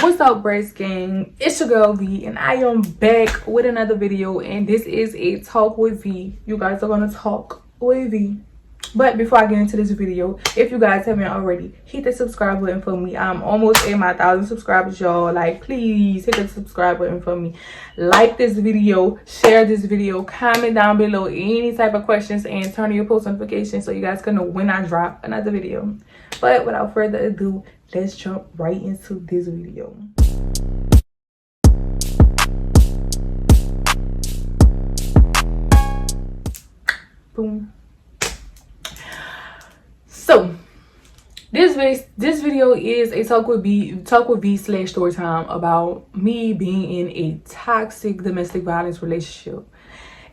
What's up, Brace Gang? It's your girl V, and I am back with another video, and this is a talk with V. You guys are gonna talk with V. But before I get into this video, if you guys haven't already, hit the subscribe button for me. I'm almost at my 1,000 subscribers, y'all. Like, please hit the subscribe button for me. Like this video, share this video, comment down below any type of questions, and turn on your post notifications so you guys can know when I drop another video. But without further ado, let's jump right into this video. Boom. So this video is a talk with V / Storytime about me being in a toxic domestic violence relationship.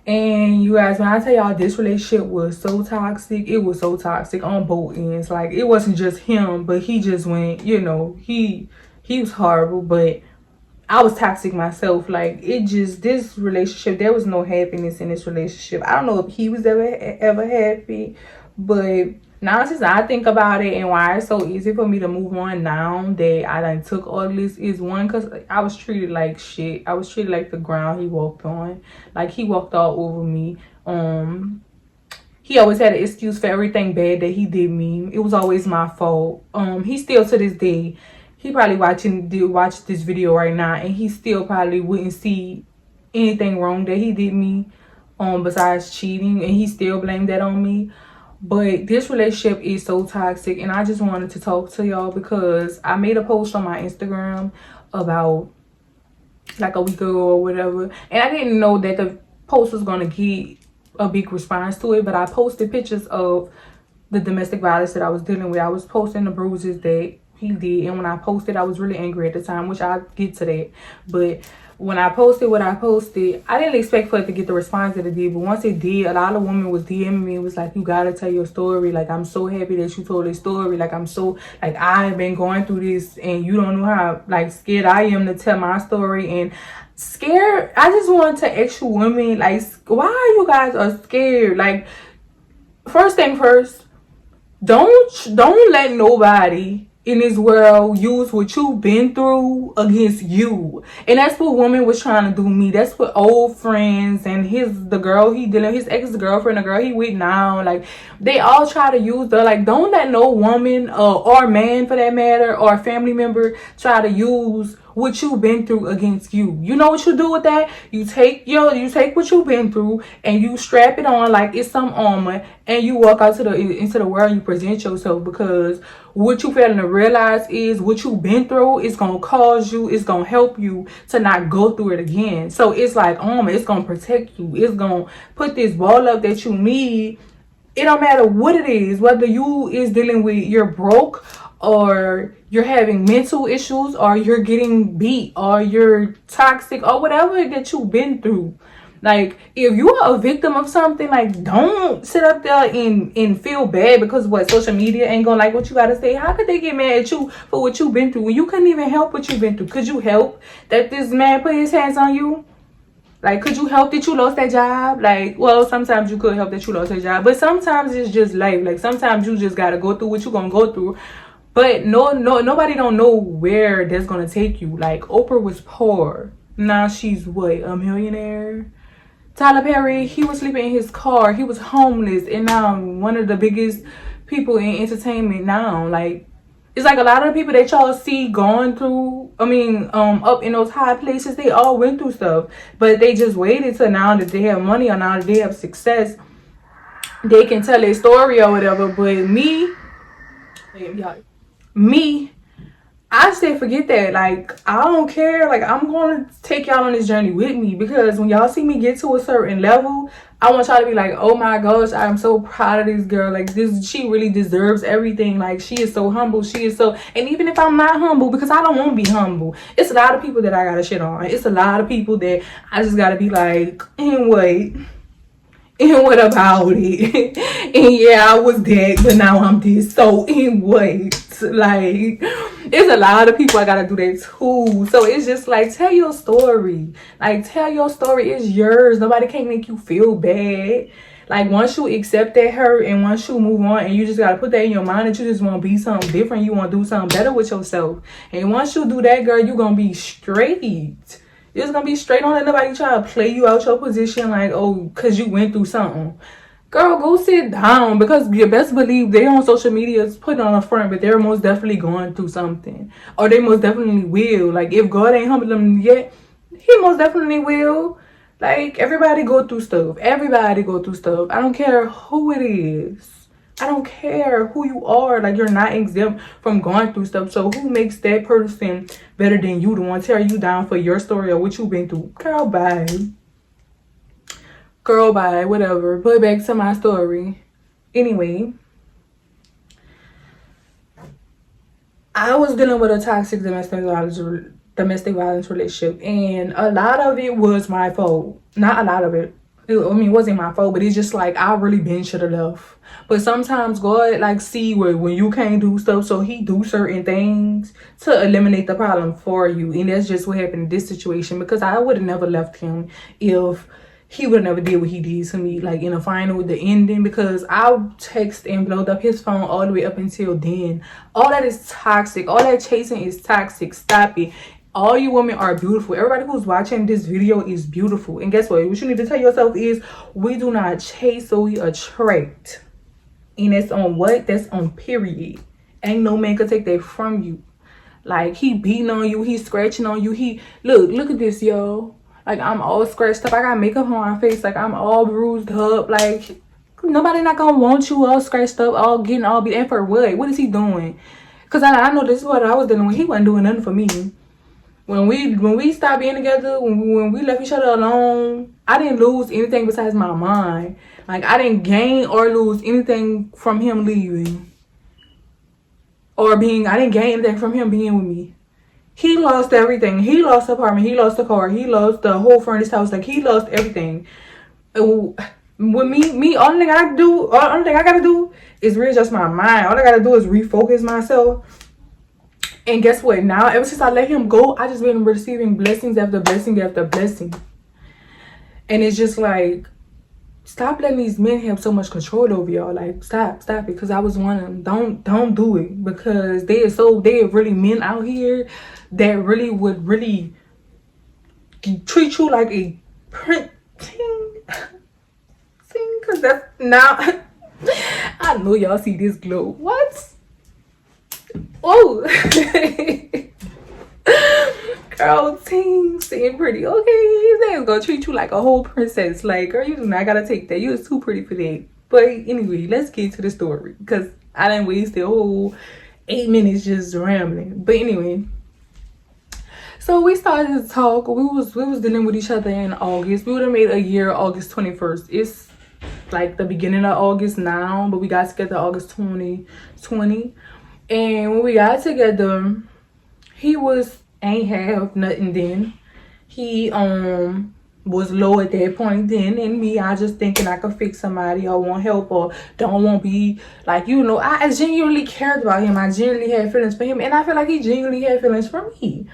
And you guys, when I tell y'all this relationship was so toxic, it was so toxic on both ends. Like, it wasn't just him, but he just went, you know, he was horrible, but I was toxic myself. Like, it just, this relationship, there was no happiness in this relationship. I don't know if he was ever happy, but now since I think about it and why it's so easy for me to move on now that I done took all this, is one, because I was treated like shit. I was treated like the ground he walked on. Like, he walked all over me. He always had an excuse for everything bad that he did me. It was always my fault. He still, to this day, he probably watch this video right now, and he still probably wouldn't see anything wrong that he did me besides cheating, and he still blamed that on me. But this relationship is so toxic, and I just wanted to talk to y'all because I made a post on my Instagram about like a week ago or whatever, and I didn't know that the post was gonna get a big response to it. But I posted pictures of the domestic violence that I was dealing with. I was posting the bruises that he did, and when I posted, I was really angry at the time, which I'll get to that. But when I posted what I posted, I didn't expect for it to get the response that it did. But once it did, a lot of women was DMing me. It was like, you gotta tell your story. Like, I'm so happy that you told this story. Like, I'm so, like, I've been going through this, and you don't know how, like, scared I am to tell my story. And scared, I just want to ask you women, like, why you guys are scared? Like, first thing first, don't let nobody in this world use what you've been through against you. And that's what women was trying to do me. That's what old friends and his ex-girlfriend, the girl he with now, like, they all try to use the, like, don't let no woman or man for that matter or family member try to use what you've been through against you. You know what you do with that? You take what you've been through and you strap it on like it's some armor, and you walk out into the world and you present yourself, because what you failing to realize is what you've been through is gonna cause you, it's gonna help you to not go through it again. So it's like armor, it's gonna protect you, it's gonna put this wall up that you need. It don't matter what it is, whether you is dealing with, you're broke, or you're having mental issues, or you're getting beat, or you're toxic, or whatever that you've been through. Like, if you are a victim of something, like, don't sit up there and feel bad because what, social media ain't gonna like what you gotta say. How could they get mad at you for what you've been through when you couldn't even help what you've been through? Could you help that this man put his hands on you? Like, could you help that you lost that job? Like, well, sometimes you could help that you lost that job, but sometimes it's just life. Like, sometimes you just gotta go through what you're gonna go through. But nobody don't know where that's gonna take you. Like, Oprah was poor, now she's what, a millionaire? Tyler Perry, he was sleeping in his car, he was homeless, and now one of the biggest people in entertainment now. Like, it's like a lot of the people that y'all see going through, up in those high places, they all went through stuff, but they just waited till now that they have money or now that they have success, they can tell their story or whatever. But me, I say forget that. Like, I don't care. Like, I'm going to take y'all on this journey with me, because when y'all see me get to a certain level, I want y'all to be like, oh my gosh, I'm so proud of this girl. Like, she really deserves everything. Like, she is so humble. She is so, and even if I'm not humble, because I don't want to be humble, it's a lot of people that I got to shit on. It's a lot of people that I just got to be like, and wait. And what about it? And yeah, I was dead, but now I'm this. So, and what? Like, it's a lot of people I gotta do that too. So it's just like, tell your story. Like, tell your story. It's yours. Nobody can make you feel bad. Like, once you accept that hurt and once you move on, and you just gotta put that in your mind that you just want to be something different, you want to do something better with yourself. And once you do that, girl, you gonna be straight. You're just gonna be straight. Don't let nobody try to play you out your position like, oh, because you went through something. Girl, go sit down, because you best believe they on social media is putting on a front, but they're most definitely going through something. Or they most definitely will. Like, if God ain't humbled them yet, he most definitely will. Like, everybody go through stuff. Everybody go through stuff. I don't care who it is. I don't care who you are. Like, you're not exempt from going through stuff. So who makes that person better than you, the one tear you down for your story or what you've been through? Girl, bye. Girl, bye. Whatever. But back to my story. Anyway, I was dealing with a toxic domestic violence relationship, and a lot of it was my fault. Not a lot of it. It wasn't my fault, but it's just like I really been should have left. But sometimes God like see when you can't do stuff, so he do certain things to eliminate the problem for you. And that's just what happened in this situation, because I would have never left him if he would never did what he did to me, like in the final, the ending, because I text and blowed up his phone all the way up until then. All that is toxic. All that chasing is toxic. Stop it. All you women are beautiful. Everybody who's watching this video is beautiful. And guess what? What you need to tell yourself is, we do not chase, so we attract. And that's on what? That's on period. Ain't no man could take that from you. Like, he beating on you. He scratching on you. Look at this, yo. Like, I'm all scratched up. I got makeup on my face. Like, I'm all bruised up. Like, nobody not gonna want you all scratched up, all getting all beat. And for what? What is he doing? Because I know this is what I was doing when he wasn't doing nothing for me. When we stopped being together, when we left each other alone, I didn't lose anything besides my mind. Like, I didn't gain or lose anything from him leaving. I didn't gain anything from him being with me. He lost everything. He lost the apartment. He lost the car. He lost the whole furnished house. Like, he lost everything. With me, only thing I gotta do is readjust my mind. All I gotta do is refocus myself. And guess what? Now, ever since I let him go, I just been receiving blessings after blessing after blessing. And it's just like, stop letting these men have so much control over y'all. Like, stop it. Because I was one of them. Don't do it. Because they are really men out here that really would really treat you like a prince. Because that's now. I know y'all see this glow. What? Oh. Girl, team sitting pretty. Okay, his ass gonna treat you like a whole princess. Like, girl, you do not gotta take that. You was too pretty for that. But anyway, let's get to the story, because I didn't waste the whole 8 minutes just rambling. But anyway, so we started to talk. We was dealing with each other in August. We would have made a year August 21st. It's like the beginning of August now, but we got together August 2020. And when we got together, he ain't have nothing then. He was low at that point then, and me, I just thinking I could fix somebody or want help or don't want to be like, I genuinely cared about him. I genuinely had feelings for him, and I feel like he genuinely had feelings for me.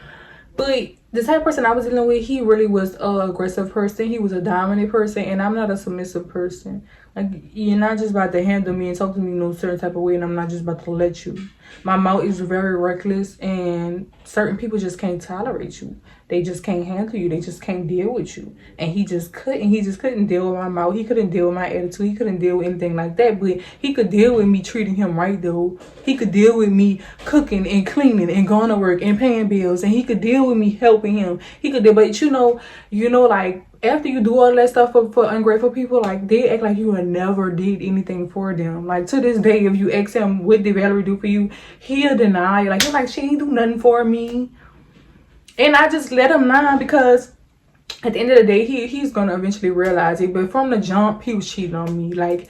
But the type of person I was dealing with, he really was an aggressive person. He was a dominant person, and I'm not a submissive person. Like, you're not just about to handle me and talk to me in no certain type of way, and I'm not just about to let you. My mouth is very reckless, and certain people just can't tolerate you. They just can't handle you. They just can't deal with you. And he just couldn't deal with my mouth. He couldn't deal with my attitude. He couldn't deal with anything like that. But he could deal with me treating him right, though. He could deal with me cooking and cleaning and going to work and paying bills. And he could deal with me helping him. He could deal, but like, after you do all that stuff for ungrateful people, like, they act like you had never did anything for them. Like, to this day, if you ask him, what did Valerie do for you? He'll deny. Like, he's like, she ain't do nothing for me. And I just let him know, because at the end of the day, he's going to eventually realize it. But from the jump, he was cheating on me. Like,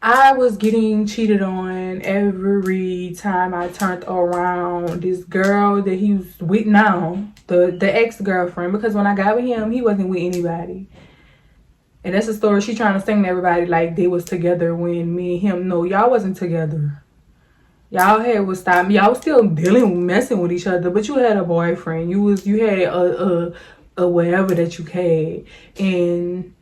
I was getting cheated on every time I turned around. This girl that he was with now, the ex-girlfriend, because when I got with him, he wasn't with anybody. And that's a story she trying to sing to everybody like they was together when me and him. No, y'all wasn't together. Y'all had was stop. Y'all was still messing with each other, but you had a boyfriend. You had a whatever that you had, and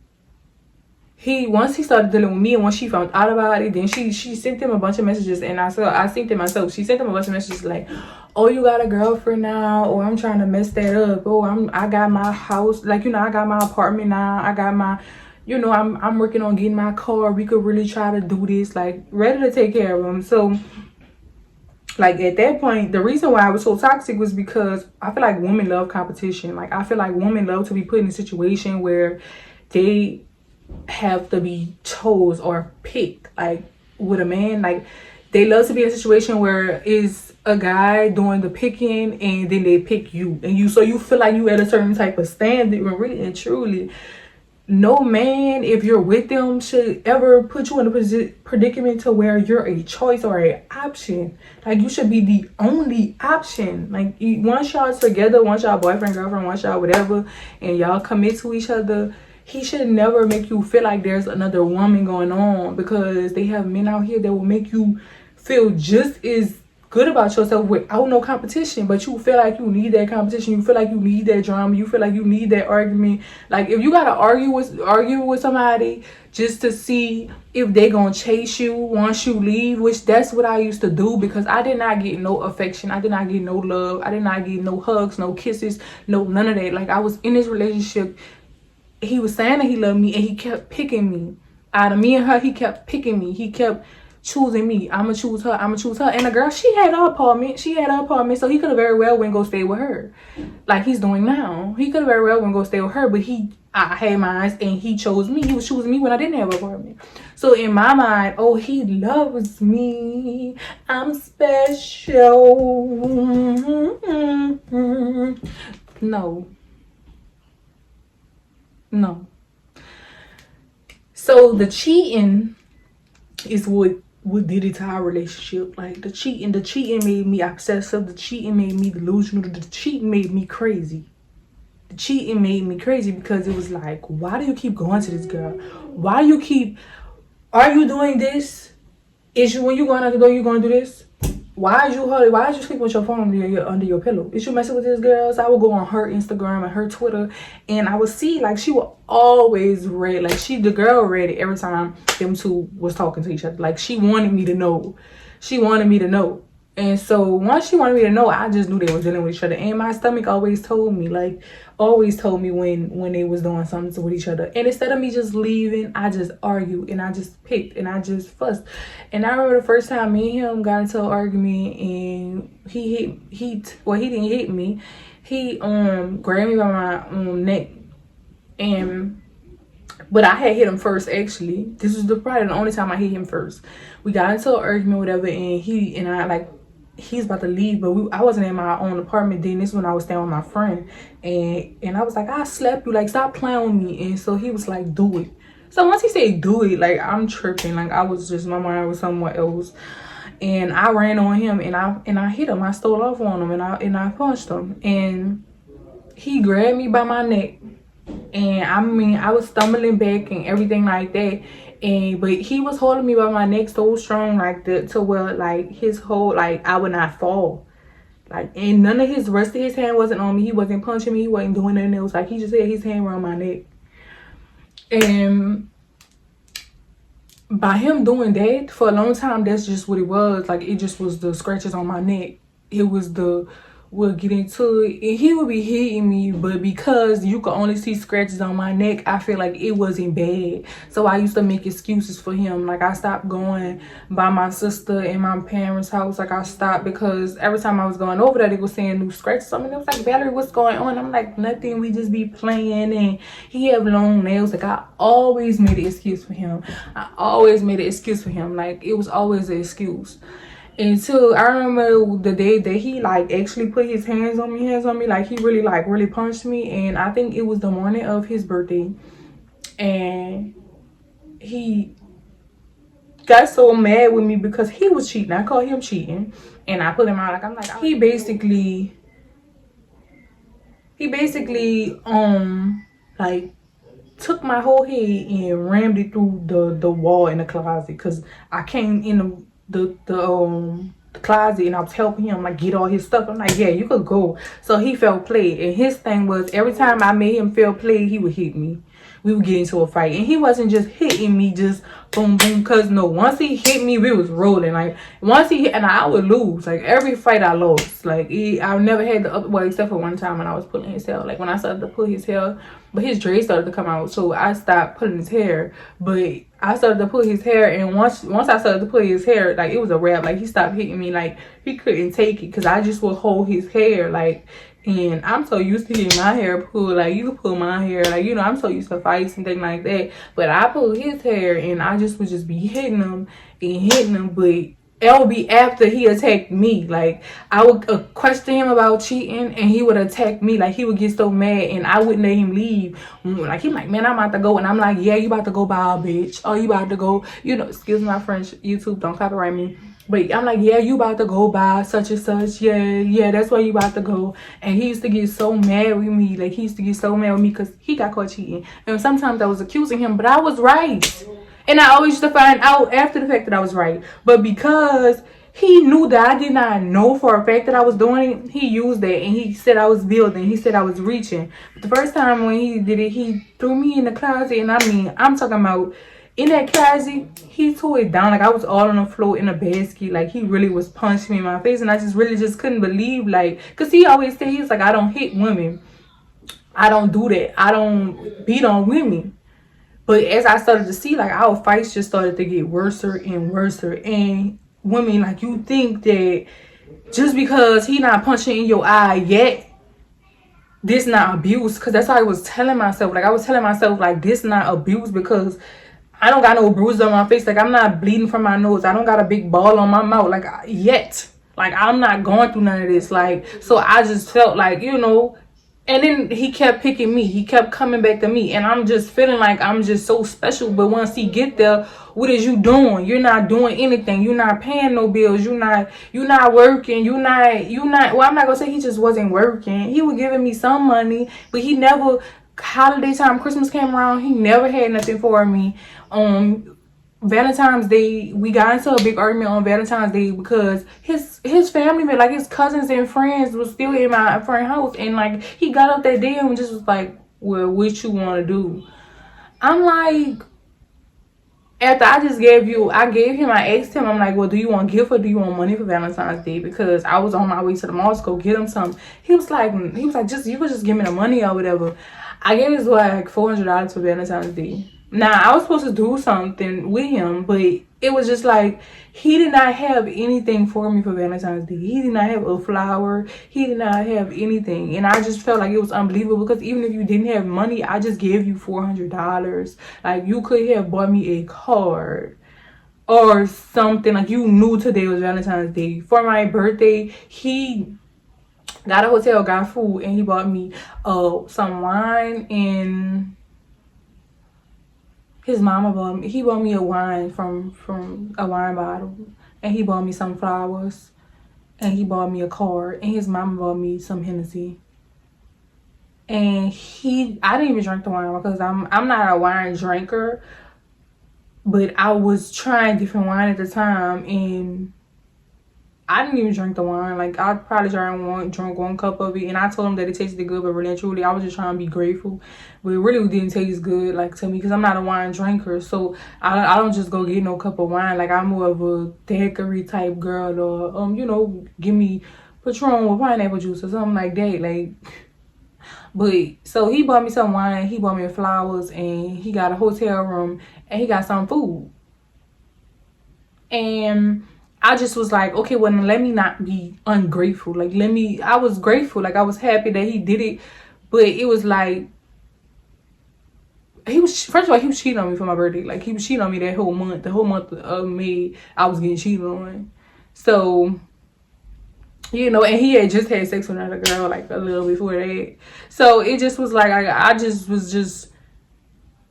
once he started dealing with me, and once she found out about it, then she sent him a bunch of messages, and I sent it myself. She sent him a bunch of messages like, oh, you got a girlfriend now, or I'm trying to mess that up, oh, I got my house, like, you know, I got my apartment now, I got my, you know, I'm working on getting my car, we could really try to do this, like, ready to take care of him. So like at that point, the reason why I was so toxic was because I feel like women love competition. Like I feel like women love to be put in a situation where they have to be chose or picked. Like with a man, like they love to be in a situation where is a guy doing the picking and then they pick you, and you, so you feel like you at a certain type of standard, when really and truly no man, if you're with them, should ever put you in a predicament to where you're a choice or an option. Like you should be the only option. Like once y'all together, once y'all boyfriend, girlfriend, once y'all whatever, and y'all commit to each other, he should never make you feel like there's another woman going on, because they have men out here that will make you feel just as good about yourself without no competition, but you feel like you need that competition, you feel like you need that drama, you feel like you need that argument. Like if you gotta argue with somebody just to see if they gonna chase you once you leave, which that's what I used to do, because I did not get no affection, I did not get no love, I did not get no hugs, no kisses, no none of that. Like I was in this relationship, he was saying that he loved me and he kept picking me. Out of me and her, he kept picking me, he kept choosing me. I'ma choose her, and the girl, she had her apartment, so he could have very well went go stay with her like he's doing now. He could have very well went go stay with her, but I had mine and he chose me. He was choosing me when I didn't have an apartment. So in my mind, oh, he loves me, I'm special. No. So the cheating is what did it to our relationship. Like the cheating made me obsessive, the cheating made me delusional, the cheating made me crazy. The cheating made me crazy because it was like, why do you keep going to this girl? Are you doing this? Is you, when you going out the door, you gonna do this? Why is you sleeping with your phone under your pillow? Is you messing with this girl? So I would go on her Instagram and her Twitter, and I would see like she would always read, like the girl read it every time them two was talking to each other. Like she wanted me to know. And so once she wanted me to know, I just knew they were dealing with each other. And my stomach always told me when they was doing something with each other. And instead of me just leaving, I just argued and I just picked and I just fussed. And I remember the first time me and him got into an argument, and he didn't hit me. He grabbed me by my neck, but I had hit him first. Actually, this was probably the only time I hit him first. We got into an argument, whatever, and he's about to leave, but I wasn't in my own apartment then. This is when I was staying with my friend, and I was like, I slapped you, like stop playing with me. And so he was like, do it. So once he said do it, like I'm tripping, like I was just, my mind was somewhere else, and I ran on him and I hit him. I stole off on him and I punched him, and he grabbed me by my neck, and I mean I was stumbling back and everything like that. But he was holding me by my neck so strong, like to where like his whole, like I would not fall, like, and none of his rest of his hand wasn't on me. He wasn't punching me, he wasn't doing anything else. Like he just had his hand around my neck, and by him doing that for a long time, that's just what it was. Like it just was the scratches on my neck. It was we'll get into it, and he would be hitting me, but because you could only see scratches on my neck, I feel like it wasn't bad. So I used to make excuses for him. Like I stopped going by my sister and my parents' house. Like I stopped because every time I was going over there, they were saying new scratches. I mean, it was like, Valerie, what's going on? I'm like, nothing, we just be playing. And he have long nails. Like I always made an excuse for him. Like it was always an excuse. Until I remember the day that he like actually put his hands on me, like he really punched me. And I think it was the morning of his birthday, and he got so mad with me because he was cheating. I called him cheating, and I put him out. Like I'm like, he basically like took my whole head and rammed it through the wall in the closet, because I came in the closet and I was helping him like get all his stuff. I'm like, yeah, you could go. So he felt played, and his thing was every time I made him feel played, he would hit me. we would get into a fight. And he wasn't just hitting me just boom boom, cause no, once he hit me, we was rolling. Like once he hit, and I would lose. Like every fight I lost. Like I never had the well, except for one time when I was pulling his hair. Like when I started to pull his hair, but his dreads started to come out, so I stopped pulling his hair. But I started to pull his hair, and once I started to pull his hair, like it was a wrap. Like he stopped hitting me. Like he couldn't take it, because I just would hold his hair. Like, and I'm so used to getting my hair pulled. Like you can pull my hair. Like, you know, I'm so used to fights and things like that. But I pulled his hair, and I just would just be hitting him and hitting him. But it would be after he attacked me. Like I would question him about cheating, and he would attack me. Like he would get so mad, and I wouldn't let him leave. Like he's like, man, I'm about to go, and I'm like, yeah, you about to go buy a bitch? Oh, you about to go? You know, excuse my French. YouTube, don't copyright me. But I'm like, yeah, you about to go buy such and such. Yeah, that's where you about to go. And he used to get so mad with me. Like he used to get so mad with me because he got caught cheating. And sometimes I was accusing him, but I was right. And I always used to find out after the fact that I was right. But because he knew that I did not know for a fact that I was doing it, he used that, and he said I was building. He said I was reaching. But the first time when he did it, he threw me in the closet. And I mean, I'm talking about in that closet, he tore it down. Like I was all on the floor in a basket. Like he really was punching me in my face. And I just really just couldn't believe, like, because he always said, he's like, I don't hit women. I don't do that. I don't beat on women. But as I started to see, like, our fights just started to get worse and worse. And women, like, you think that just because he not punching in your eye yet, this not abuse. Because that's how I was telling myself. Like, I was telling myself, like, this not abuse, because I don't got no bruises on my face. Like, I'm not bleeding from my nose. I don't got a big ball on my mouth. Like, yet. Like, I'm not going through none of this. Like, so I just felt like, you know. And then he kept picking me. He kept coming back to me. And I'm just feeling like I'm just so special. But once he get there, what is you doing? You're not doing anything. You're not paying no bills. You're not working. You're not, well, I'm not going to say he just wasn't working. He was giving me some money. But he never, holiday time, Christmas came around, he never had nothing for me. Valentine's Day, we got into a big argument on Valentine's Day because his family, like his cousins and friends, was still in my friend's house, and like he got up that day and just was like, well, what you want to do? I'm like, after I asked him, I'm like, well, do you want gift or do you want money for Valentine's Day? Because I was on my way to the mall to go get him something. He was like, just, you could just give me the money or whatever. I gave his like $400 for Valentine's Day. Now, I was supposed to do something with him, but it was just like, he did not have anything for me for Valentine's Day. He did not have a flower. He did not have anything. And I just felt like it was unbelievable, because even if you didn't have money, I just gave you $400. Like, you could have bought me a card or something. Like, you knew today was Valentine's Day. For my birthday, he got a hotel, got food, and he bought me some wine, and his mama bought me a wine from a wine bottle, and he bought me some flowers, and he bought me a card, and his mama bought me some Hennessy. And I didn't even drink the wine because I'm not a wine drinker, but I was trying different wine at the time, and I didn't even drink the wine. Like, I probably drunk one cup of it, and I told him that it tasted good, but really and truly, I was just trying to be grateful. But it really didn't taste good, like, to me, because I'm not a wine drinker, so I don't just go get no cup of wine. Like, I'm more of a daiquiri type girl, or you know, give me Patron with pineapple juice or something like that. Like, but so he bought me some wine, he bought me flowers, and he got a hotel room, and he got some food, and I just was like, okay, well, let me not be ungrateful. Like, I was grateful. Like, I was happy that he did it. But it was like, first of all, he was cheating on me for my birthday. Like, he was cheating on me that whole month. The whole month of May, I was getting cheated on. So, you know, and he had just had sex with another girl, like, a little before that. So, it just was like,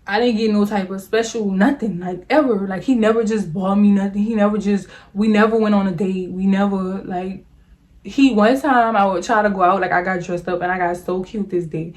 I didn't get no type of special nothing, like, ever. Like, he never just bought me nothing. We never went on a date. We never, like, one time I would try to go out, like, I got dressed up and I got so cute this day.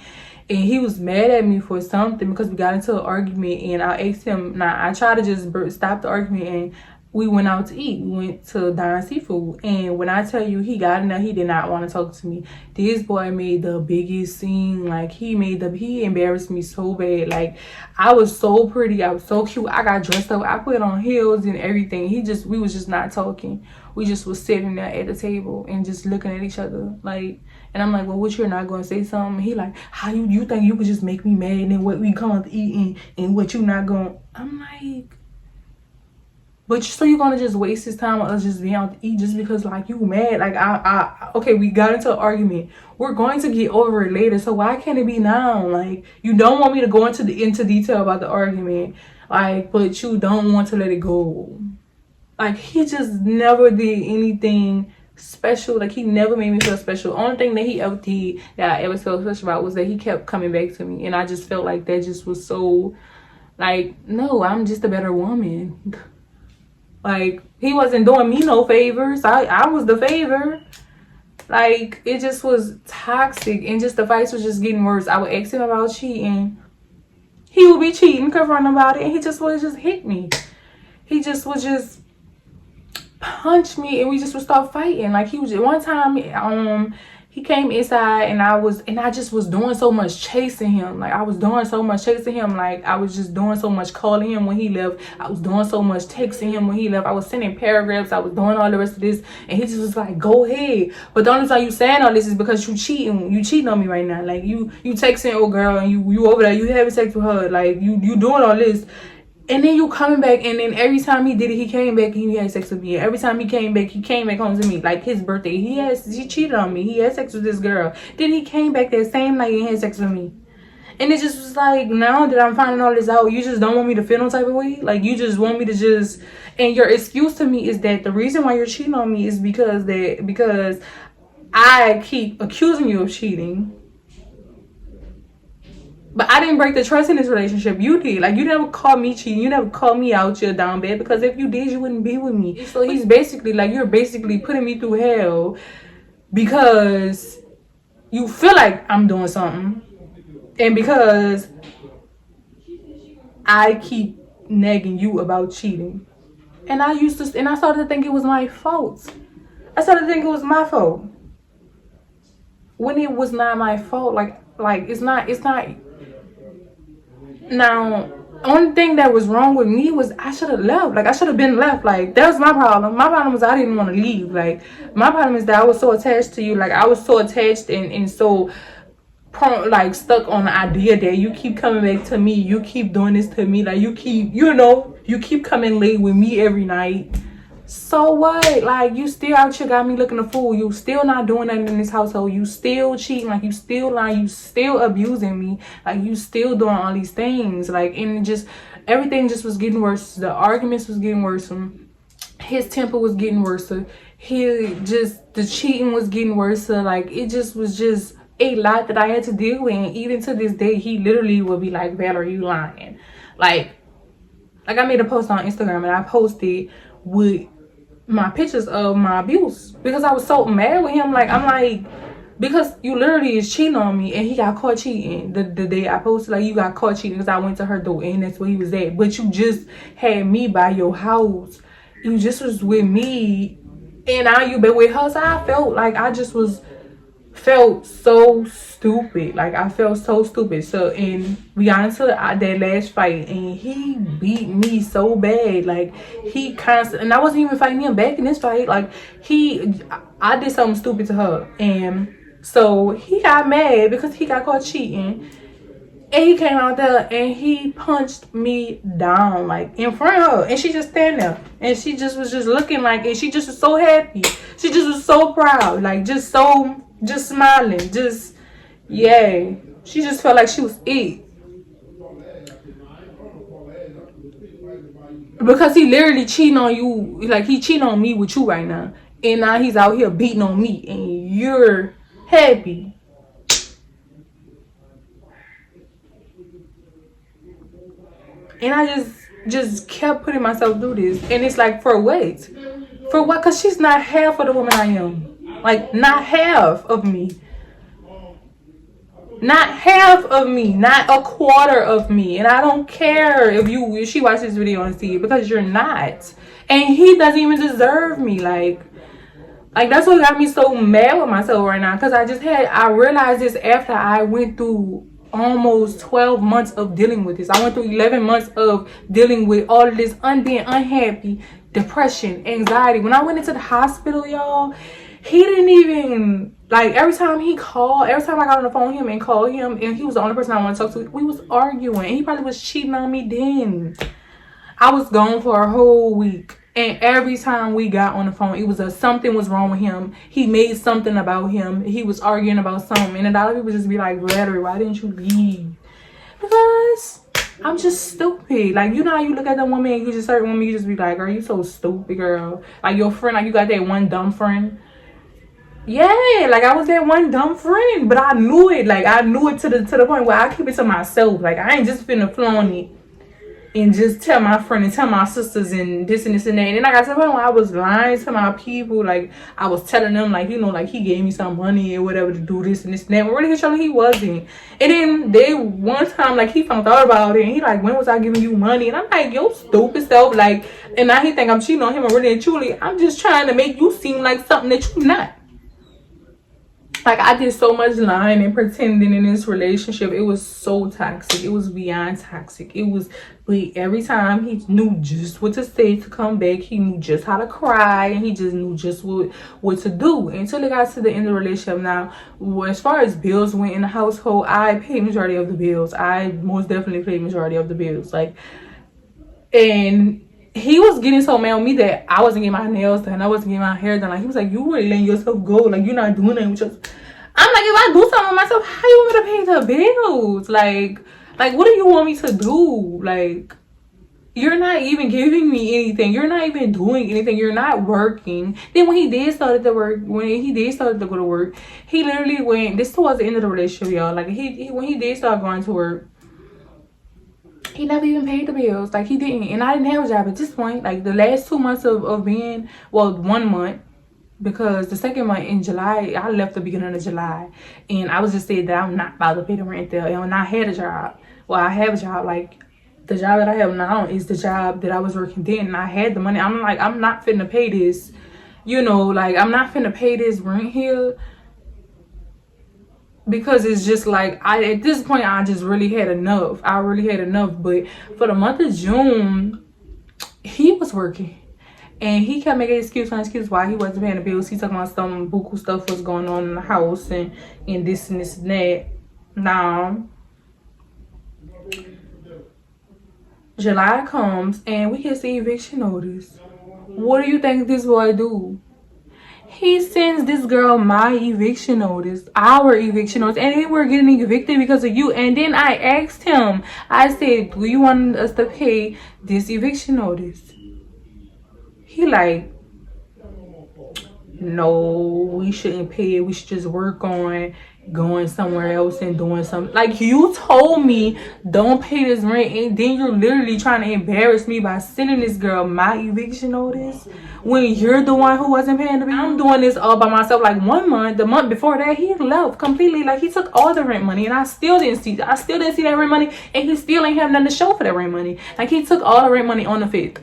And he was mad at me for something because we got into an argument, and I asked him, I tried to just stop the argument, and we went out to eat. We went to Dine Seafood. And when I tell you, he got in there, he did not want to talk to me. This boy made the biggest scene. Like, he embarrassed me so bad. Like, I was so pretty. I was so cute. I got dressed up. I put on heels and everything. We was just not talking. We just was sitting there at the table and just looking at each other. Like, and I'm like, well, what, you're not going to say something? He like, how you think you could just make me mad and then what we come out to eat and what you not going? I'm like, but so you're gonna just waste his time on us just being out to eat just because like you mad? Like okay, we got into an argument. We're going to get over it later. So why can't it be now? Like, you don't want me to go into detail about the argument, like, but you don't want to let it go. Like, he just never did anything special. Like, he never made me feel special. Only thing that he ever did that I ever felt special about was that he kept coming back to me, and I just felt like that just was so, like, no, I'm just a better woman. Like, he wasn't doing me no favors. I was the favor. Like, it just was toxic, and just the fights was just getting worse. I would ask him about cheating. He would be cheating, confronting about it, and he just would just hit me. He just would just punch me, and we just would start fighting. Like, he was one time, he came inside, and I just was doing so much chasing him. Like, I was doing so much chasing him. Like, I was just doing so much calling him when he left. I was doing so much texting him when he left. I was sending paragraphs. I was doing all the rest of this. And he just was like, go ahead. But the only time you saying all this is because you cheating. You cheating on me right now. Like, you texting old girl, and you over there. You having sex with her. Like, you doing all this. And then you coming back, and then every time he did it, he came back and he had sex with me. Every time he came back home to me. Like, his birthday, he cheated on me. He had sex with this girl. Then he came back that same night and had sex with me. And it just was like, now that I'm finding all this out, you just don't want me to feel no type of way? Like, you just want me to just... And your excuse to me is that the reason why you're cheating on me is because I keep accusing you of cheating. But I didn't break the trust in this relationship. You did. Like, you never called me cheating. You never called me out your down bad. Because if you did, you wouldn't be with me. So he's basically, like, you're basically putting me through hell because you feel like I'm doing something. And because I keep nagging you about cheating. And I started to think it was my fault. I started to think it was my fault. When it was not my fault. Like it's not. Now, only thing that was wrong with me was I should have left. Like, I should have been left. Like, that was my problem. My problem was I didn't want to leave. Like, my problem is that I was so attached to you. Like, I was so attached and so, like, stuck on the idea that you keep coming back to me. You keep doing this to me. Like, you keep coming late with me every night. So what? Like, you still out here got me looking a fool. You still not doing nothing in this household. You still cheating. Like, you still lying. You still abusing me. Like, you still doing all these things. Like, and just everything just was getting worse. The arguments was getting worse. His temper was getting worse. The cheating was getting worse. Like, it just was just a lot that I had to deal with. And even to this day, he literally would be like, Valerie, you lying. Like I made a post on Instagram, and I posted with my pictures of my abuse because I was so mad with him. Like, I'm like, because you literally is cheating on me, and he got caught cheating the day I posted. Like, you got caught cheating because I went to her door and that's where he was at. But you just had me by your house. You just was with me, and now you been with her. So I felt so stupid. Like, I felt so stupid. So, and we got into that last fight, and he beat me so bad. Like, he constantly, and I wasn't even fighting him back in this fight. Like, I did something stupid to her, and so he got mad because he got caught cheating, and he came out there and he punched me down, like, in front of her, and she just stand there, and she just was just looking like, and she just was so happy. She just was so proud, like, just smiling, yeah. She just felt like she was it. Because he literally cheating on you, like, he cheating on me with you right now. And now he's out here beating on me, and you're happy. And I just kept putting myself through this. And it's like, for what? For what? Because she's not half of the woman I am. Like, not half of me. Not half of me. Not a quarter of me. And I don't care if she watches this video and see it, because you're not. And he doesn't even deserve me. Like that's what got me so mad with myself right now. Because I realized this after I went through almost 12 months of dealing with this. I went through 11 months of dealing with all of this, being unhappy, depression, anxiety. When I went into the hospital, y'all, he didn't even, like, every time I got on the phone with him and called him, and he was the only person I wanted to talk to, we was arguing. He probably was cheating on me then. I was gone for a whole week. And every time we got on the phone, it was something was wrong with him. He made something about him. He was arguing about something. And a lot of people just be like, Valerie, why didn't you leave? Because I'm just stupid. Like, you know how you look at that woman and you just certain woman, you just be like, are you so stupid, girl? Like your friend, like you got that one dumb friend. Yeah, like I was that one dumb friend. But I knew it. Like I knew it to the point where I keep it to myself. Like I ain't just finna flaunt it and just tell my friend and tell my sisters and this and this and that. And then I got to the point where I was lying to my people. Like I was telling them, like, you know, like he gave me some money or whatever to do this and this and that. But really he wasn't. And then one time, like, he found out about it and he like, when was I giving you money? And I'm like, yo, stupid self. Like, and now he think I'm cheating on him, and really and truly I'm just trying to make you seem like something that you're not. Like, I did so much lying and pretending in this relationship. It was so toxic. It was beyond toxic. But every time he knew just what to say to come back. He knew just how to cry. And he just knew just what to do. Until it got to the end of the relationship. Now, as far as bills went in the household, I paid majority of the bills. I most definitely paid majority of the bills. Like, and he was getting so mad at me that I wasn't getting my nails done. I wasn't getting my hair done. Like, he was like, you really letting yourself go. Like, you're not doing anything with yourself. I'm like, if I do something with myself, how you want me to pay the bills? Like, what do you want me to do? Like, you're not even giving me anything. You're not even doing anything. You're not working. Then when he did start to go to work, he literally went, this towards the end of the relationship, y'all. Like, when he did start going to work, he never even paid the bills. Like, he didn't. And I didn't have a job at this point. Like, the last 2 months of being, well, 1 month, because the second month in July, I left the beginning of July. And I was just saying that I'm not about to pay the rent there. And when I had a job, well, I have a job. Like, the job that I have now is the job that I was working then. And I had the money. I'm like, I'm not finna pay this. You know, like, I'm not finna pay this rent here. Because it's just like, at this point, I just really had enough. I really had enough. But for the month of June, he was working. And he kept making excuse why he wasn't paying the bills. He talking about some buku stuff was going on in the house and this and this and that. Now, July comes and we get the eviction notice. What do you think this boy do? He sends this girl my eviction notice, our eviction notice, and then we're getting evicted because of you. And then I asked him, I said, do you want us to pay this eviction notice? He like, no, we shouldn't pay it. We should just work on going somewhere else and doing something. Like, you told me don't pay this rent, and then you're literally trying to embarrass me by sending this girl my eviction notice when you're the one who wasn't paying the bill. I'm doing this all by myself. Like, 1 month, the month before that, he left completely. Like, he took all the rent money, and I still didn't see that rent money, and he still ain't have nothing to show for that rent money. Like, he took all the rent money on the 5th.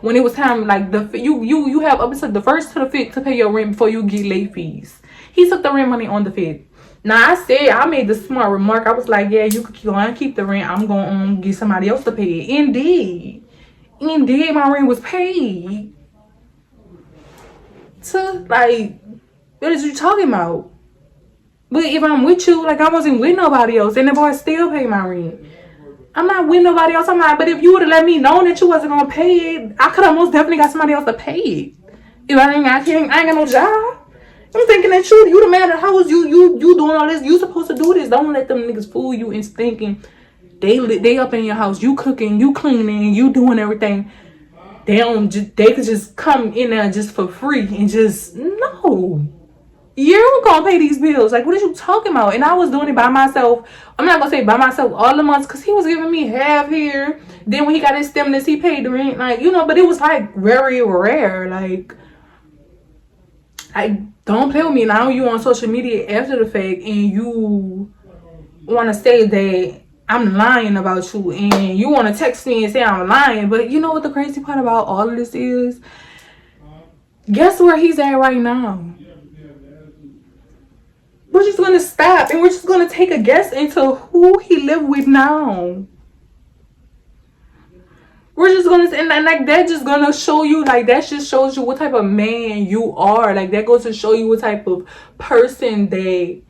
When it was time, like, you have up until the 1st to the 5th to pay your rent before you get late fees. He took the rent money on the 5th. Now, I made the smart remark. I was like, yeah, you could go and keep the rent. I'm going to get somebody else to pay it. Indeed, my rent was paid. So, like, what is you talking about? But if I'm with you, like, I wasn't with nobody else, and the boy still pay my rent. I'm not with nobody else. I'm not. But if you would have let me know that you wasn't gonna pay it, I could have most definitely got somebody else to pay it. If I ain't got no job. I'm thinking that you the man of the house. You doing all this. You supposed to do this. Don't let them niggas fool you into thinking they up in your house. You cooking, you cleaning, you doing everything. They could just come in there just for free and just no. You're gonna pay these bills. Like, what are you talking about? And I was doing it by myself. I'm not gonna say by myself all the months, because he was giving me half here. Then when he got his stimulus, he paid the rent. Like, you know, but it was like very rare. Like, don't play with me. Now you on social media after the fact and you want to say that I'm lying about you, and you want to text me and say I'm lying. But you know what the crazy part about all of this is? Guess where he's at right now? We're just gonna stop and we're just gonna take a guess into who he lived with now. We're just gonna, and like that just gonna show you, like that just shows you what type of man you are. Like that goes to show you what type of person that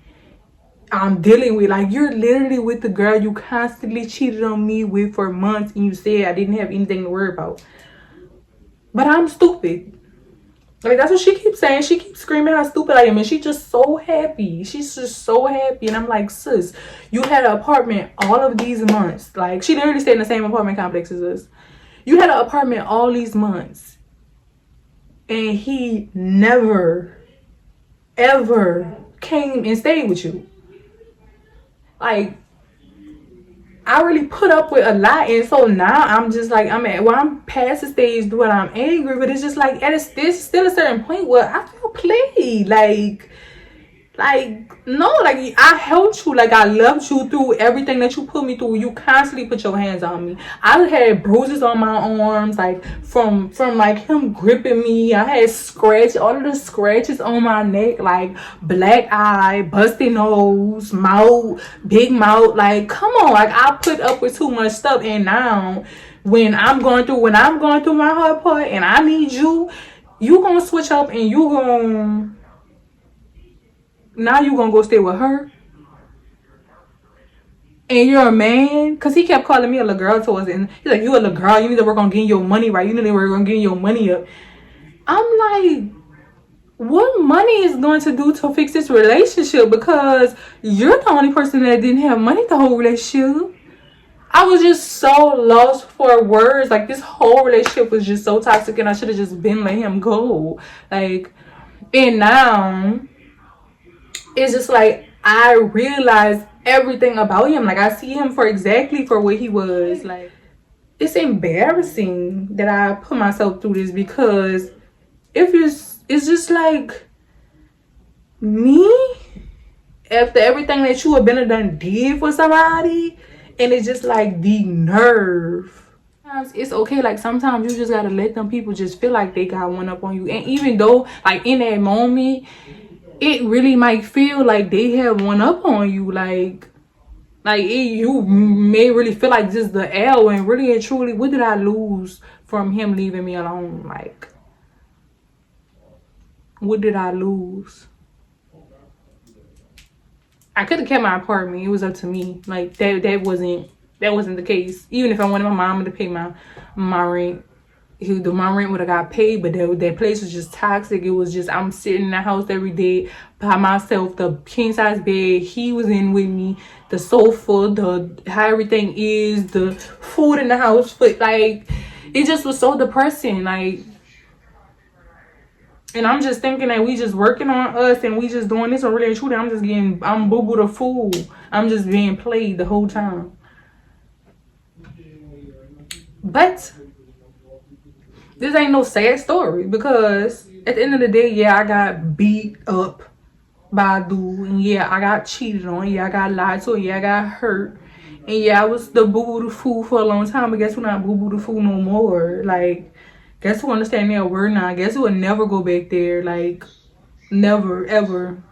I'm dealing with. Like you're literally with the girl you constantly cheated on me with for months, and you said I didn't have anything to worry about. But I'm stupid. Like that's what she keeps saying. She keeps screaming how stupid I am, and she's just so happy. She's just so happy, and I'm like, sis, you had an apartment all of these months. Like she literally stayed in the same apartment complex as us. You had an apartment all these months, and he never, ever came and stayed with you. Like I really put up with a lot, and so now I'm just like I'm past the stage where I'm angry, but it's just like there's still a certain point where I feel played. Like no, like I helped you, like I loved you through everything that you put me through. You constantly put your hands on me. I had bruises on my arms, like from like him gripping me. I had all of the scratches on my neck, like black eye, busted nose, mouth, big mouth. Like come on, like I put up with too much stuff, and now when I'm going through my hard part and I need you, you gonna switch up and you gonna go stay with her, and you're a man, because he kept calling me a little girl towards it, and he's like, you a little girl, you need to work on getting your money right, you need to work on getting your money up. I'm like, what money is going to do to fix this relationship? Because you're the only person that didn't have money the whole relationship. I was just so lost for words. Like this whole relationship was just so toxic, and I should have just been let him go. Like, and now it's just like I realize everything about him. Like I see him for what he was. Like it's embarrassing that I put myself through this, because if it's just like me after everything that you have been done did for somebody, and it's just like the nerve. It's okay, like sometimes you just gotta let them people just feel like they got one up on you, and even though like in that moment it really might feel like they have one up on you, you may really feel like this is the L, and really and truly, what did I lose from him leaving me alone? Like, what did I lose? I could have kept my apartment. It was up to me. Like that wasn't the case. Even if I wanted my mama to pay my rent, my rent would have got paid, but that place was just toxic. It was just, I'm sitting in the house every day by myself, the king size bed he was in with me, the sofa, how everything is, the food in the house, but like it just was so depressing. Like, and I'm just thinking that we just working on us and we just doing this, or really and truly I'm boo-boo the fool. I'm just being played the whole time. But this ain't no sad story, because at the end of the day, yeah, I got beat up by a dude, and yeah, I got cheated on, yeah, I got lied to, yeah, I got hurt, and yeah, I was the boo-boo the fool for a long time, but guess we're not boo-boo the fool no more. Like, guess who understand that word now? Guess who will never go back there, like, never, ever.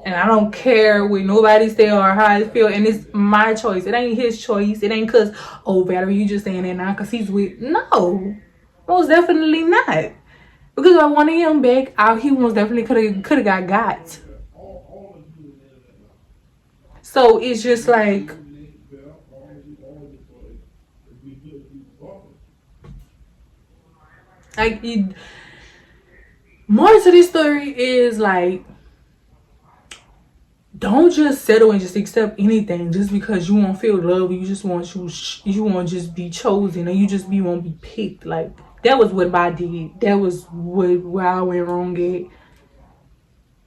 And I don't care what nobody say or how I feel, and it's my choice. It ain't his choice. It ain't because, oh, Valerie, you just saying that now because he's with, no. Most definitely not. Because if I wanted him back, he most definitely could have got. So it's just like, more to this story is like, don't just settle and just accept anything just because you won't feel love. You just want you won't just be chosen, or you just won't be picked. Like, that was what I did. That was where I went wrong at.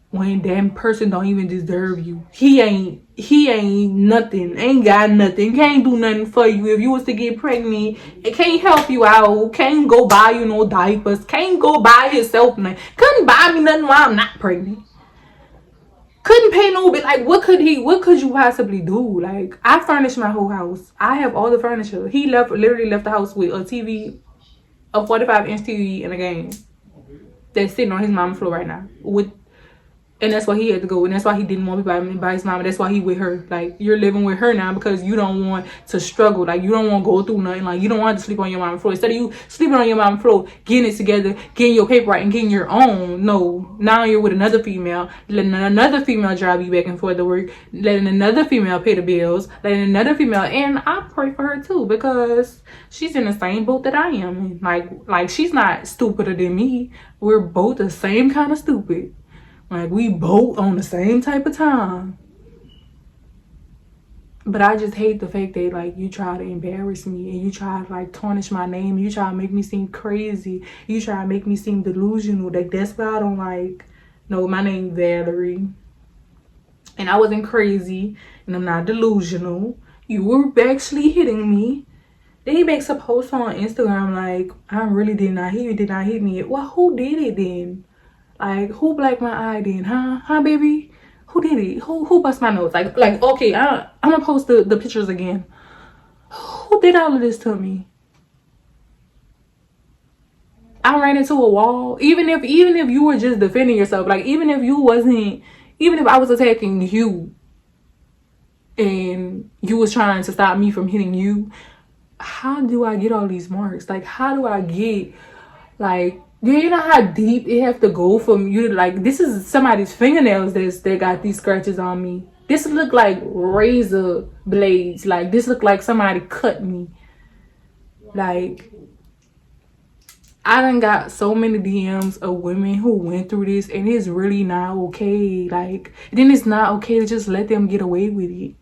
When that person don't even deserve you. He ain't nothing. Ain't got nothing. Can't do nothing for you. If you was to get pregnant, it can't help you out. Can't go buy you no diapers. Can't go buy yourself nothing. Couldn't buy me nothing while I'm not pregnant. Couldn't pay no bill. Like, what could you possibly do? Like, I furnished my whole house. I have all the furniture. He literally left the house with a TV, a 45-inch TV, and a game that's sitting on his mama's floor right now. And that's why he had to go. And that's why he didn't want to be by his mama. That's why he with her. Like, you're living with her now because you don't want to struggle. Like, you don't want to go through nothing. Like, you don't want to sleep on your mama's floor. Instead of you sleeping on your mama's floor, getting it together, getting your paper right, and getting your own. No. Now you're with another female. Letting another female drive you back and forth to work. Letting another female pay the bills. Letting another female. And I pray for her too because she's in the same boat that I am. Like she's not stupider than me. We're both the same kind of stupid. Like, we both on the same type of time. But I just hate the fact that, like, you try to embarrass me and you try to, like, tarnish my name. You try to make me seem crazy. You try to make me seem delusional. Like, that's why I don't like. No, my name Valerie. And I wasn't crazy. And I'm not delusional. You were actually hitting me. Then he makes a post on Instagram like, I really did not hit you. Did not hit me. Well, who did it then? Like, who blacked my eye then? Huh, baby? Who did it? Who bust my nose? Like, okay, I'm gonna post the pictures again. Who did all of this to me? I ran into a wall. Even if you were just defending yourself, like, even if I was attacking you and you was trying to stop me from hitting you, how do I get all these marks? Like, how do I get, like, you know how deep it have to go from you to, like, this is somebody's fingernails that got these scratches on me. This look like razor blades. Like, this look like somebody cut me. Like, I done got so many DMs of women who went through this and it's really not okay. Like, then it's not okay to just let them get away with it.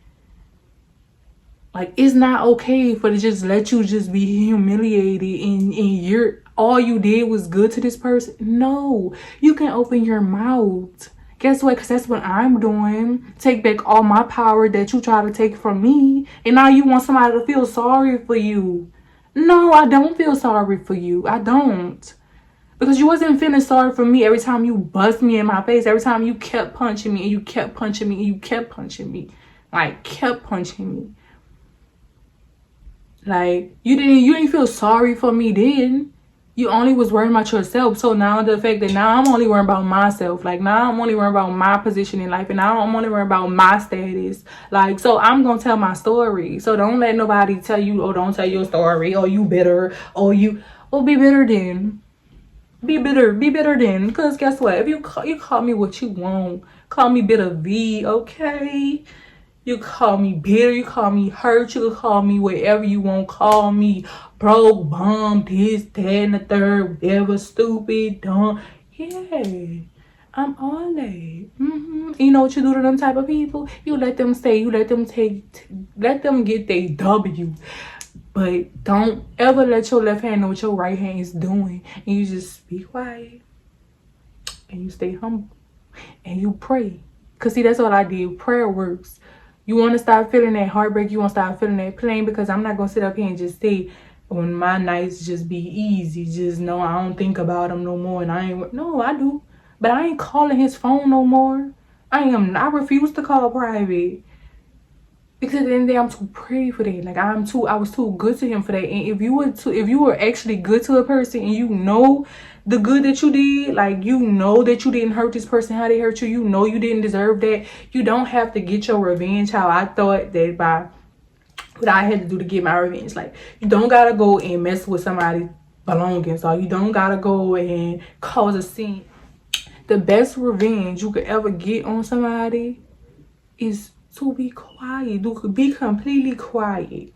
Like, it's not okay for to just let you just be humiliated and all you did was good to this person. No, you can open your mouth. Guess what? Because that's what I'm doing. Take back all my power that you try to take from me. And now you want somebody to feel sorry for you. No, I don't feel sorry for you. I don't. Because you wasn't feeling sorry for me every time you bust me in my face. Every time you kept punching me and you kept punching me and you kept punching me. Like, kept punching me. Like, you didn't feel sorry for me then. You only was worrying about yourself. So now the fact that now I'm only worrying about myself. Like, now I'm only worrying about my position in life. And now I'm only worrying about my status. Like, so I'm going to tell my story. So don't let nobody tell you, oh, don't tell your story. Or you bitter. Or be bitter then. Be bitter then. Because guess what? If you call me what you want. Call me bitter V, okay? You call me bitter, you call me hurt, you can call me whatever you want. Call me broke, bum, this, that, and the third, whatever, stupid, dumb. Yeah, I'm all that. You know what you do to them type of people? You let them stay, you let them let them get their W. But don't ever let your left hand know what your right hand is doing. And you just be quiet. And you stay humble. And you pray. Because see, that's what I did. Prayer works. You want to start feeling that heartbreak. You want to start feeling that pain. Because I'm not going to sit up here and just say, when my nights just be easy. Just know I don't think about him no more. And no, I do. But I ain't calling his phone no more. I refuse to call private. Because at the end of the day, I'm too pretty for that. Like, I was too good to him for that. And if you were actually good to a person and you know the good that you did, like, you know that you didn't hurt this person how they hurt you, you know you didn't deserve that, you don't have to get your revenge how I thought that by what I had to do to get my revenge. Like, you don't gotta go and mess with somebody's belongings, or you don't gotta go and cause a scene. The best revenge you could ever get on somebody is to be quiet. Be completely quiet.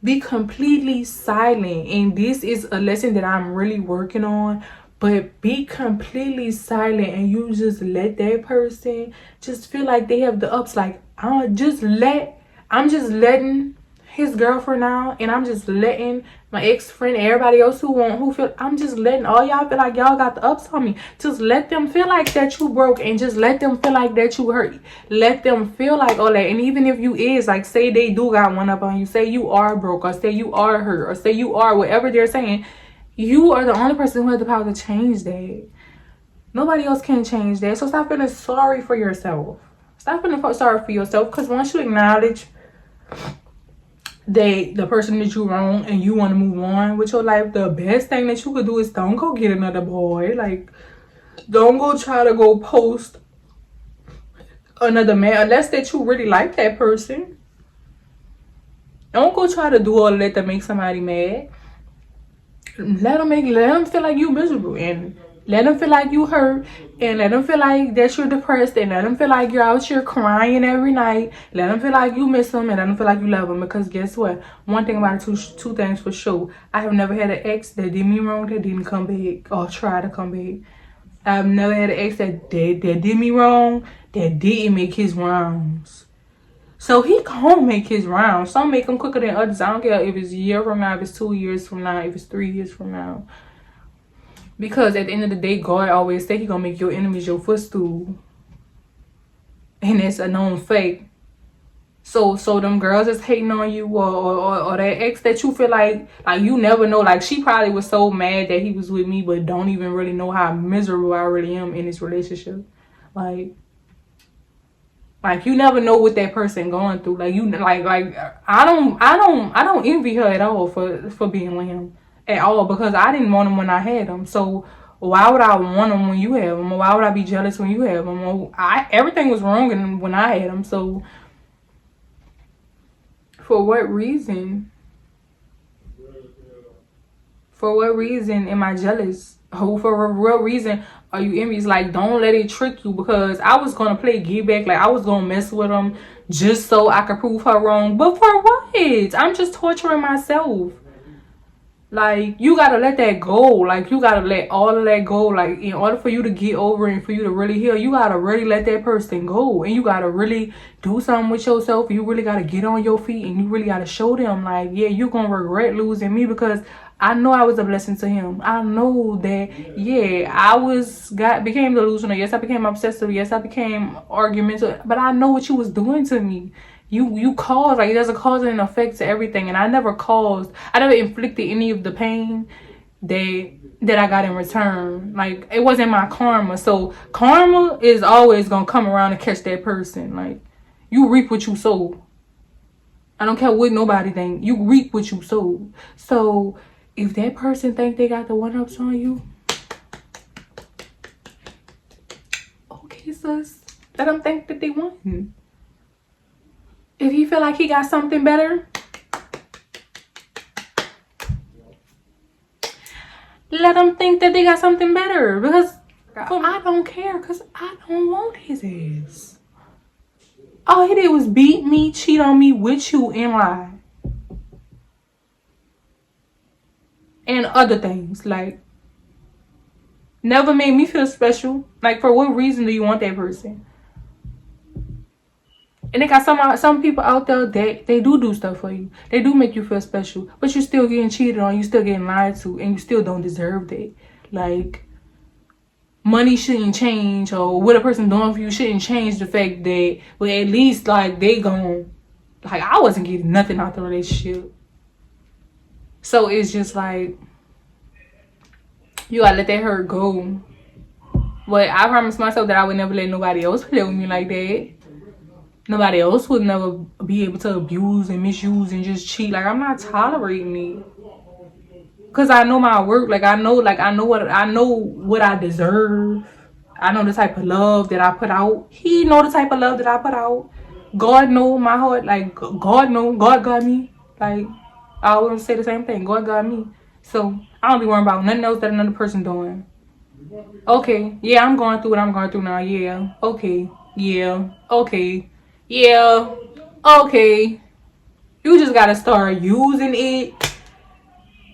Be completely silent. And this is a lesson that I'm really working on. But be completely silent and you just let that person just feel like they have the ups. Like, I'm just letting his girlfriend out, and I'm just letting my ex-friend, everybody else I'm just letting all y'all feel like y'all got the ups on me. Just let them feel like that you broke, and just let them feel like that you hurt. Let them feel like all that. And even if you is, like, say they do got one up on you, say you are broke, or say you are hurt, or say you are whatever they're saying, you are the only person who has the power to change that. Nobody else can change that. So stop feeling sorry for yourself. Stop feeling sorry for yourself, because once you acknowledge the person that you wrong and you want to move on with your life, the best thing that you could do is don't go get another boy. Like, don't go try to go post another man unless that you really like that person. Don't go try to do all of that to make somebody mad. Let them feel like you miserable, and let them feel like you hurt, and let them feel like that you're depressed, and let them feel like you're out here crying every night. Let them feel like you miss them, and let them feel like you love them. Because guess what? One thing about it, two things for sure. I have never had an ex that did me wrong that didn't come back or try to come back. I've never had an ex that did me wrong that didn't make his rounds. So he gonna make his rounds. Some make them quicker than others. I don't care if it's a year from now, if it's 2 years from now, if it's 3 years from now. Because at the end of the day, God always say he gonna make your enemies your footstool. And it's a known fact. So them girls that's hating on you, or that ex that you feel like you never know. Like, she probably was so mad that he was with me, but don't even really know how miserable I really am in this relationship. Like you never know what that person going through. Like, I don't envy her at all for being with him at all, because I didn't want him when I had him. So why would I want him when you have him? Or why would I be jealous when you have him? Or everything was wrong when I had him. So for what reason? For what reason am I jealous? For a real reason are you envious? Like, don't let it trick you, because I was gonna play get back. Like, I was gonna mess with him just so I could prove her wrong. But for what? I'm just torturing myself. Like, you gotta let that go. Like, you gotta let all of that go. Like, in order for you to get over and for you to really heal, you gotta really let that person go. And you gotta really do something with yourself. You really gotta get on your feet, and you really gotta show them, like, yeah, you're gonna regret losing me, because I know I was a blessing to him. I know that, yeah, I became delusional. Yes, I became obsessive. Yes, I became argumentative. But I know what you was doing to me. You caused, like, there's a cause and effect to everything. And I never inflicted any of the pain that I got in return. Like, it wasn't my karma. So karma is always gonna come around and catch that person. Like, you reap what you sow. I don't care what nobody think. You reap what you sow. So if that person think they got the one-ups on you, okay, sis, let them think that they won. If he feel like he got something better, let them think that they got something better. Because I don't care, because I don't want his ass. All he did was beat me, cheat on me with you, and lie. And other things. Like, never made me feel special. Like, for what reason do you want that person? And they got some people out there that they do stuff for you. They do make you feel special. But you're still getting cheated on. You still getting lied to. And you still don't deserve that. Like, money shouldn't change, or what a person doing for you shouldn't change the fact that, well, at least, like, they gon', like, I wasn't getting nothing out the relationship. So it's just like, you gotta let that hurt go. But I promised myself that I would never let nobody else play with me like that. Nobody else would never be able to abuse and misuse and just cheat. Like, I'm not tolerating it. Cause I know my work. I know what I deserve. I know the type of love that I put out. He know the type of love that I put out. God know my heart. Like, God got me. Like, I always say the same thing. God got me. So I don't be worrying about nothing else that another person doing. Okay, yeah, I'm going through what I'm going through now. Yeah. Okay. Yeah. Okay. Yeah. Okay. You just gotta start using it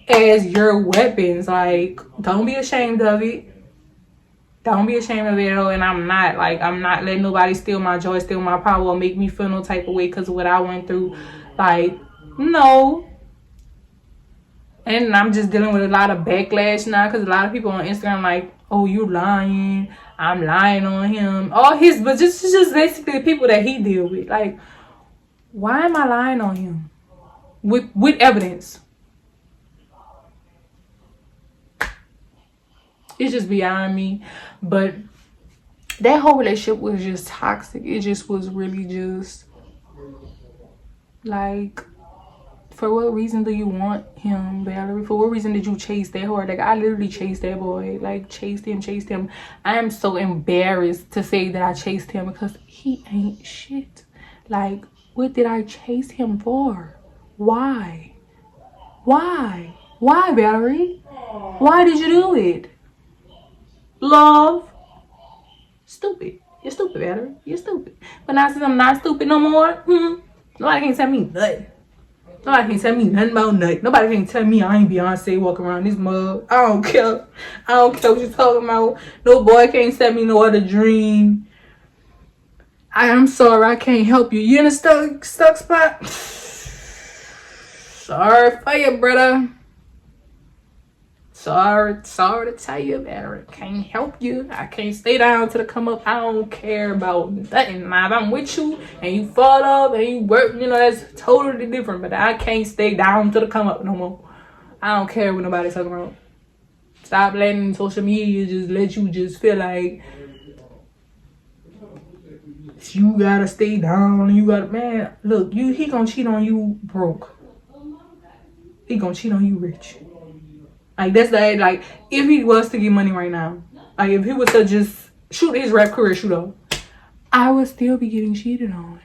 as your weapons. Like, don't be ashamed of it. Don't be ashamed of it at all. And I'm not letting nobody steal my joy, steal my power, or make me feel no type of way because of what I went through. Like, no. And I'm just dealing with a lot of backlash now, because a lot of people on Instagram like, oh, you lying. I'm lying on him. But just basically the people that he deal with. Like, why am I lying on him? With evidence. It's just beyond me. But that whole relationship was just toxic. It just was really just like, for what reason do you want him, Valerie? For what reason did you chase that hard? Like, I literally chased that boy. Like, chased him. I am so embarrassed to say that I chased him because he ain't shit. Like, what did I chase him for? Why? Why, Valerie? Why did you do it? Love? Stupid. You're stupid, Valerie. You're stupid. But now since I'm not stupid no more, nobody can tell me nothing. Nobody can tell me nothing about nothing. Nobody can tell me I ain't Beyonce walking around this mug. I don't care. I don't care what you're talking about. No boy can't set me no other dream. I am sorry, I can't help you. You in a stuck spot? Sorry for you, brother. Sorry to tell you, Valerie. Can't help you. I can't stay down till the come up. I don't care about nothing. Now, if I'm with you and you fall off and you work, that's totally different. But I can't stay down till the come up no more. I don't care what nobody's talking about. Stop letting social media just let you just feel like you gotta stay down and you gotta, man, look, he gonna cheat on you broke. He gonna cheat on you rich. Like, that's like, if he was to get money right now, like, if he was to just shoot his rap career shoot up, I would still be getting cheated on.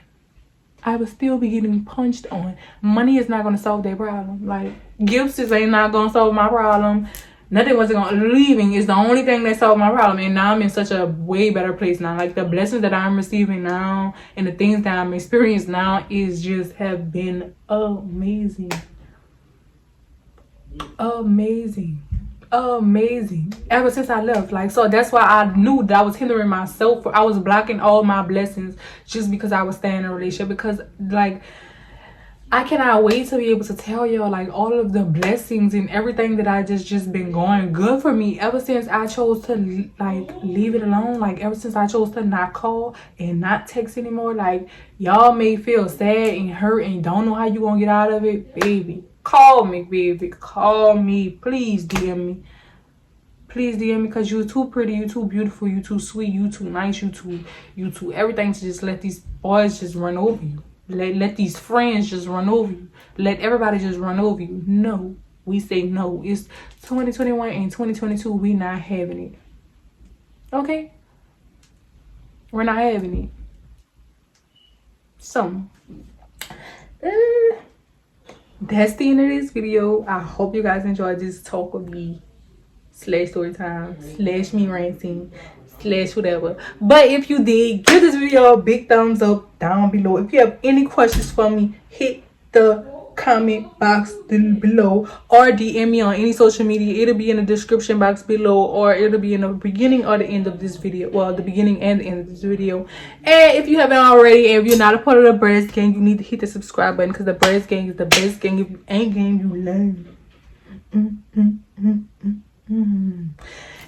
I would still be getting punched on. Money is not going to solve their problem. Like, gifts ain't not going to solve my problem. Nothing wasn't going to, leaving is the only thing that solved my problem. And now I'm in such a way better place now. Like, the blessings that I'm receiving now and the things that I'm experiencing now is just have been amazing. Amazing ever since I left. Like, so that's why I knew that I was hindering myself. I was blocking all my blessings just because I was staying in a relationship. Because, like, I cannot wait to be able to tell y'all, like, all of the blessings and everything that I just been going good for me ever since I chose to, like, leave it alone. Like, ever since I chose to not call and not text anymore. Like, y'all may feel sad and hurt and don't know how you gonna get out of it. Baby, call me, baby. Call me. Please DM me. Please DM me, because you're too pretty, you too beautiful, you too sweet, you too nice, you too everything to just let these boys just run over you. Let these friends just run over you. Let everybody just run over you. No. We say no. It's 2021 and 2022. We not having it. Okay? We're not having it. So, that's the end of this video. I hope you guys enjoyed this talk with me / storytime / me ranting / whatever. But if you did, give this video a big thumbs up down below. If you have any questions for me, hit the comment box below or DM me on any social media. It'll be in the description box below, or it'll be in the beginning or the end of this video. Well, the beginning and the end of this video. And if you haven't already, and if you're not a part of the Brattt gang, you need to hit the subscribe button, because the Brattt gang is the best gang. If you ain't gang, you learn.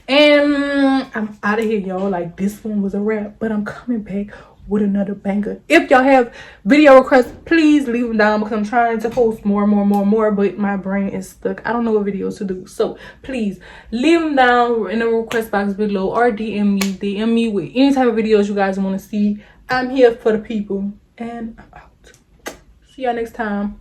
And I'm out of here, y'all. Like, this one was a wrap, but I'm coming back with another banger. If y'all have video requests, please leave them down, because I'm trying to post more, but my brain is stuck. I don't know what videos to do. So please leave them down in the request box below, or DM me with any type of videos you guys want to see. I'm here for the people, and I'm out. See y'all next time.